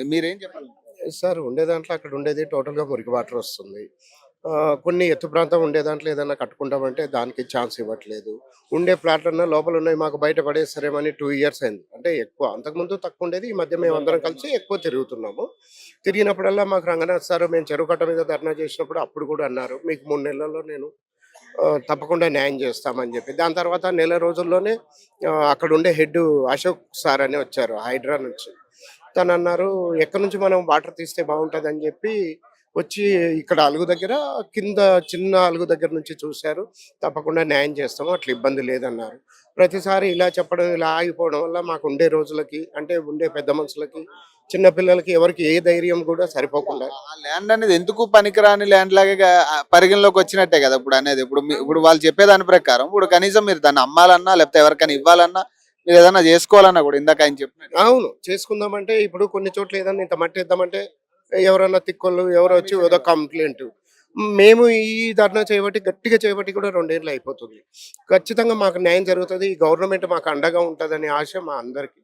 మీరేం చెప్పాలి? సార్ ఉండే దాంట్లో అక్కడ ఉండేది టోటల్‌గా మురికి వాటర్ వస్తుంది. కొన్ని ఎత్తు ప్రాంతం ఉండే దాంట్లో ఏదన్నా కట్టుకుంటామంటే దానికి ఛాన్స్ ఇవ్వట్లేదు. ఉండే ప్లాట్‌లన్నా లోపలున్నయి మాకు బయట పడేస్తారేమని 2 ఇయర్స్ అయింది. అంటే ఎక్కువ. అంతకుముందు తక్కువుండేది. ఈ మధ్య మేమందరం కలిసి ఎక్కువ తిరుగుతున్నాము. తిరిగినప్పుడల్లా మాకు రంగనాథ్ సారు మేము చెరువు కట్ట మీద ధర్నా చేసినప్పుడు అప్పుడు కూడా అన్నారు. మీకు 3 నెలల్లో నేను తప్పకుండా న్యాయం చేస్తామని చెప్పి. దాని తర్వాత నెల రోజుల్లోనే అక్కడుండే హెడ్డు అశోక్ సార్ అని వచ్చారు హైడ్రా నుంచి. తనన్నారు ఎక్కడి నుంచి మనం వాటర్ తీస్తే బావుంటదని జెప్పి వచ్చి ఇక్కడ అలుగు దగ్గర కింద చిన్న అలుగు దగ్గర నుంచి చూసారు. తప్పకుండా న్యాయం చేస్తాము. అట్లా ఇబ్బంది లేదన్నారు. ప్రతిసారి ఇలా చెప్పడం, ఇలా ఆగిపోవడం వల్ల మాకుండే రోజులకి అంటే ఉండే పెద్ద మనుషులకి, చిన్న పిల్లలకి ఎవరికీ ఏ ధైర్యం గూడా సరిపోకుండా ఆ ల్యాండ్ అనేది ఎందుకు పనికిరాని ల్యాండ్ లాగా పరిగణలోకి వచ్చినట్టే కదా ఇప్పుడు అనేది. ఇప్పుడు వాళ్ళు చెప్పేదాని ప్రకారం ఇప్పుడు కనీసం మీరు దాన్ని అమ్మాలన్నా లేకపోతే ఎవరికైనా ఇవ్వాలన్నా మీరు ఏదైనా చేసుకోవాలన్నా కూడా ఇందాక ఆయన చెప్పినట్టు అవును. చేసుకుందామంటే ఇప్పుడు కొన్ని చోట్ల ఏదన్నా ఇంత మట్టేద్దామంటే ఎవరన్నా తిక్కోళ్ళు ఎవరో వచ్చి ఏదో కంప్లెయింట్. మేము ఈ ధర్నా చేయబట్టి గట్టిగా చేయబట్టి కూడా 2 ఏళ్ళు అయిపోతుంది. ఖచ్చితంగా మాకు న్యాయం జరుగుతది. ఈ గవర్నమెంట్ మాకు అండగా ఉంటదనే ఆశ మా అందరికి.